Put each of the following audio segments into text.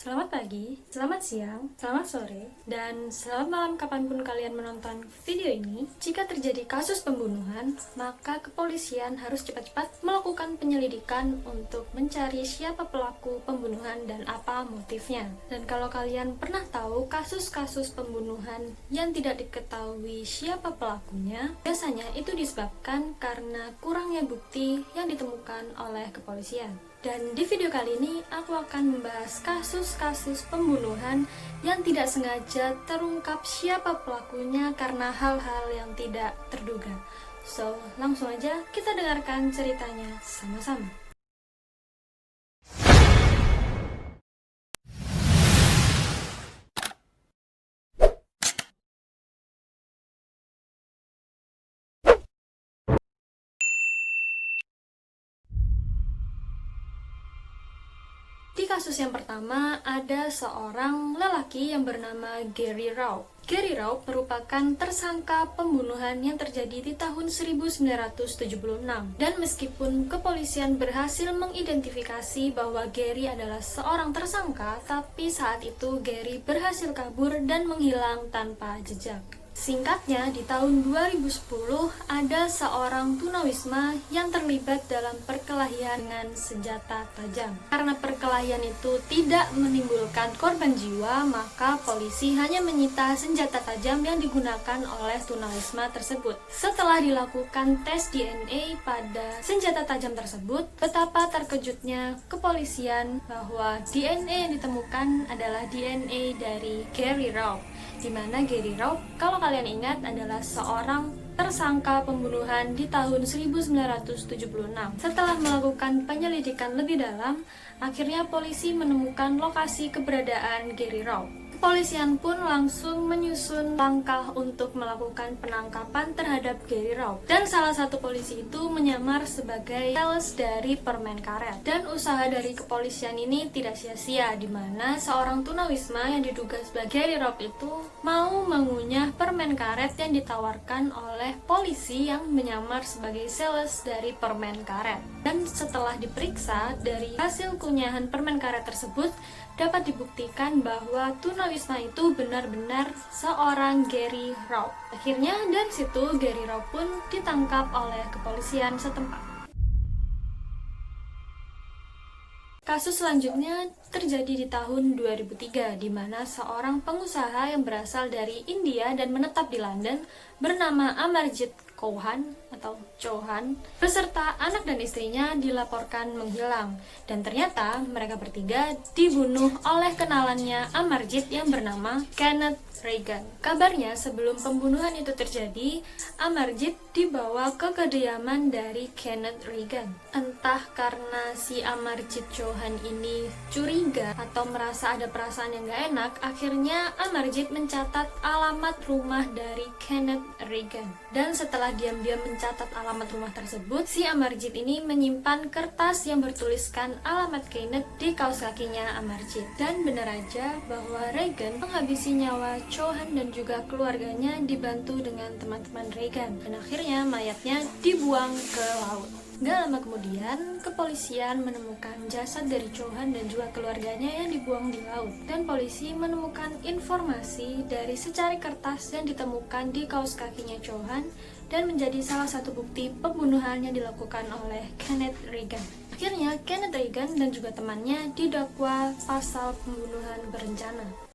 Selamat pagi, selamat siang, selamat sore, dan selamat malam kapanpun kalian menonton video ini. Jika terjadi kasus pembunuhan, maka kepolisian harus cepat-cepat melakukan penyelidikan untuk mencari siapa pelaku pembunuhan dan apa motifnya. Dan kalau kalian pernah tahu kasus-kasus pembunuhan yang tidak diketahui siapa pelakunya, biasanya itu disebabkan karena kurangnya bukti yang ditemukan oleh kepolisian. Dan di video kali ini aku akan membahas kasus-kasus pembunuhan yang tidak sengaja terungkap siapa pelakunya karena hal-hal yang tidak terduga. So, langsung aja kita dengarkan ceritanya sama-sama. Di kasus yang pertama, ada seorang lelaki yang bernama Gary Raup. Gary Raup merupakan tersangka pembunuhan yang terjadi di tahun 1976. Dan meskipun kepolisian berhasil mengidentifikasi bahwa Gary adalah seorang tersangka, tapi saat itu Gary berhasil kabur dan menghilang tanpa jejak. Singkatnya, di tahun 2010 ada seorang tunawisma yang terlibat dalam perkelahian dengan senjata tajam. Karena perkelahian itu tidak menimbulkan korban jiwa, maka polisi hanya menyita senjata tajam yang digunakan oleh tunawisma tersebut. Setelah dilakukan tes DNA pada senjata tajam tersebut, betapa terkejutnya kepolisian bahwa DNA yang ditemukan adalah DNA dari Gary Raup. Di mana Gary Raup, kalau kalian ingat, adalah seorang tersangka pembunuhan di tahun 1976. Setelah melakukan penyelidikan lebih dalam, akhirnya polisi menemukan lokasi keberadaan Gary Raup. Kepolisian pun langsung menyusun langkah untuk melakukan penangkapan terhadap Gary Raup. Dan salah satu polisi itu menyamar sebagai sales dari permen karet. Dan usaha dari kepolisian ini tidak sia-sia, di mana seorang tunawisma yang diduga sebagai Gary Raup itu mau mengunyah permen karet yang ditawarkan oleh polisi yang menyamar sebagai sales dari permen karet. Dan setelah diperiksa, dari hasil kunyahan permen karet tersebut dapat dibuktikan bahwa tunawisma itu benar-benar seorang Gary Raup. Akhirnya dari situ Gary Raup pun ditangkap oleh kepolisian setempat. Kasus selanjutnya terjadi di tahun 2003, di mana seorang pengusaha yang berasal dari India dan menetap di London bernama Amarjit Chauhan beserta anak dan istrinya dilaporkan menghilang, dan ternyata mereka bertiga dibunuh oleh kenalannya Amarjit yang bernama Kenneth Reagan. Kabarnya sebelum pembunuhan itu terjadi, Amarjit dibawa ke kediaman dari Kenneth Reagan. Entah karena si Amarjit Chauhan ini curiga atau merasa ada perasaan yang gak enak, akhirnya Amarjit mencatat alamat rumah dari Kenneth Reagan. Dan setelah diam-diam mencatat alamat rumah tersebut, si Amarjit ini menyimpan kertas yang bertuliskan alamat Kenneth di kaos kakinya Amarjit. Dan benar aja bahwa Reagan menghabisi nyawa Chauhan dan juga keluarganya dibantu dengan teman-teman Reagan. Dan akhirnya mayatnya dibuang ke laut. Gak lama kemudian, kepolisian menemukan jasad dari Chauhan dan juga keluarganya yang dibuang di laut. Dan polisi menemukan informasi dari secari kertas yang ditemukan di kaos kakinya Chauhan dan menjadi salah satu bukti pembunuhan yang dilakukan oleh Kenneth Reagan. Akhirnya, Kenneth Reagan dan juga temannya didakwa pasal pembunuhan berencana.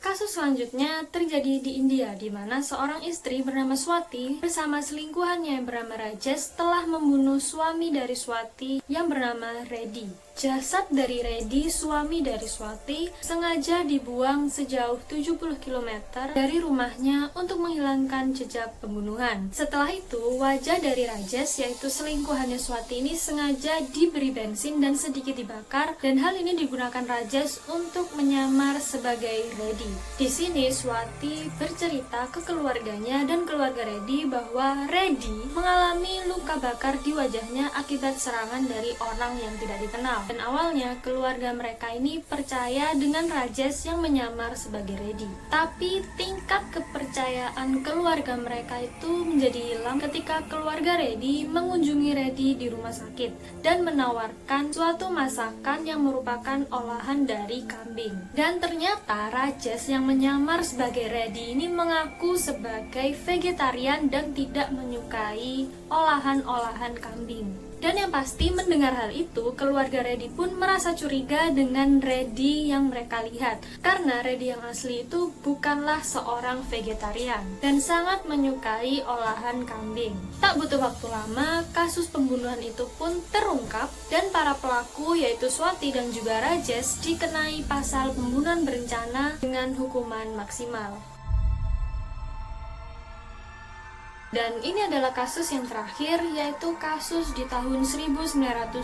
Kasus selanjutnya terjadi di India, di mana seorang istri bernama Swati bersama selingkuhannya yang bernama Rajesh telah membunuh suami dari Swati yang bernama Reddy. Jasad dari Reddy, suami dari Swati, sengaja dibuang sejauh 70 km dari rumahnya untuk menghilangkan jejak pembunuhan. Setelah itu, wajah dari Rajesh, yaitu selingkuhannya Swati ini, sengaja diberi bensin dan sedikit dibakar, dan hal ini digunakan Rajesh untuk menyamar sebagai Reddy. Di sini Swati bercerita ke keluarganya dan keluarga Reddy bahwa Reddy mengalami luka bakar di wajahnya akibat serangan dari orang yang tidak dikenal. Dan awalnya keluarga mereka ini percaya dengan Rajesh yang menyamar sebagai Reddy. Tapi tingkat kepercayaan keluarga mereka itu menjadi hilang ketika keluarga Reddy mengunjungi Reddy di rumah sakit dan menawarkan suatu masakan yang merupakan olahan dari kambing. Dan ternyata Rajesh yang menyamar sebagai Reddy ini mengaku sebagai vegetarian dan tidak menyukai olahan-olahan kambing. Dan yang pasti mendengar hal itu, keluarga Reddy pun merasa curiga dengan Reddy yang mereka lihat. Karena Reddy yang asli itu bukanlah seorang vegetarian dan sangat menyukai olahan kambing. Tak butuh waktu lama, kasus pembunuhan itu pun terungkap dan para pelaku yaitu Swati dan juga Rajesh dikenai pasal pembunuhan berencana dengan hukuman maksimal. Dan ini adalah kasus yang terakhir, yaitu kasus di tahun 1971,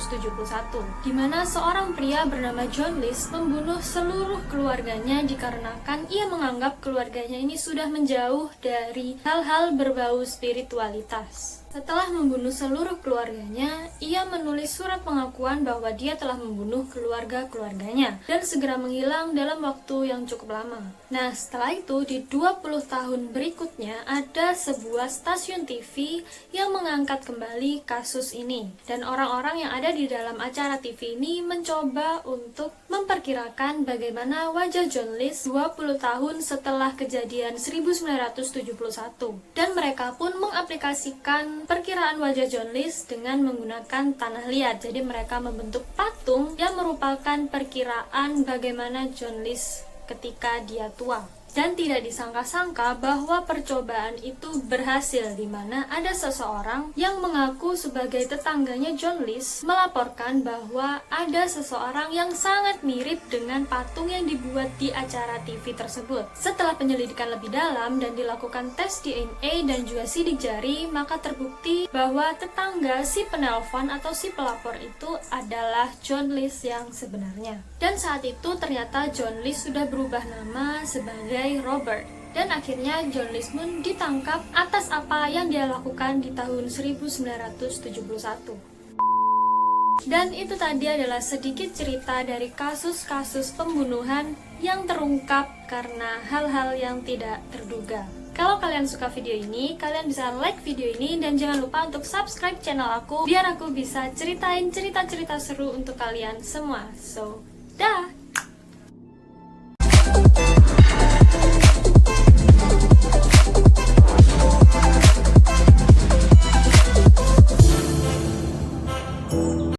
di mana seorang pria bernama John List membunuh seluruh keluarganya dikarenakan ia menganggap keluarganya ini sudah menjauh dari hal-hal berbau spiritualitas. Setelah membunuh seluruh keluarganya, ia menulis surat pengakuan bahwa dia telah membunuh keluarga-keluarganya dan segera menghilang dalam waktu yang cukup lama. Nah, setelah itu di 20 tahun berikutnya ada sebuah stasiun TV yang mengangkat kembali kasus ini. Dan orang-orang yang ada di dalam acara TV ini mencoba untuk memperkirakan bagaimana wajah John List 20 tahun setelah kejadian 1971. Dan mereka pun mengaplikasikan perkiraan wajah John List dengan menggunakan tanah liat. Jadi mereka membentuk patung yang merupakan perkiraan bagaimana John List ketika dia tua. Dan tidak disangka-sangka bahwa percobaan itu berhasil, di mana ada seseorang yang mengaku sebagai tetangganya John List melaporkan bahwa ada seseorang yang sangat mirip dengan patung yang dibuat di acara TV tersebut. Setelah penyelidikan lebih dalam dan dilakukan tes DNA dan juga sidik jari, maka terbukti bahwa tetangga si penelpon atau si pelapor itu adalah John List yang sebenarnya. Dan saat itu ternyata John List sudah berubah nama sebagai Robert. Dan akhirnya John List pun ditangkap atas apa yang dia lakukan di tahun 1971. Dan itu tadi adalah sedikit cerita dari kasus-kasus pembunuhan yang terungkap karena hal-hal yang tidak terduga. Kalau kalian suka video ini, kalian bisa like video ini dan jangan lupa untuk subscribe channel aku biar aku bisa ceritain cerita-cerita seru untuk kalian semua. So, dah!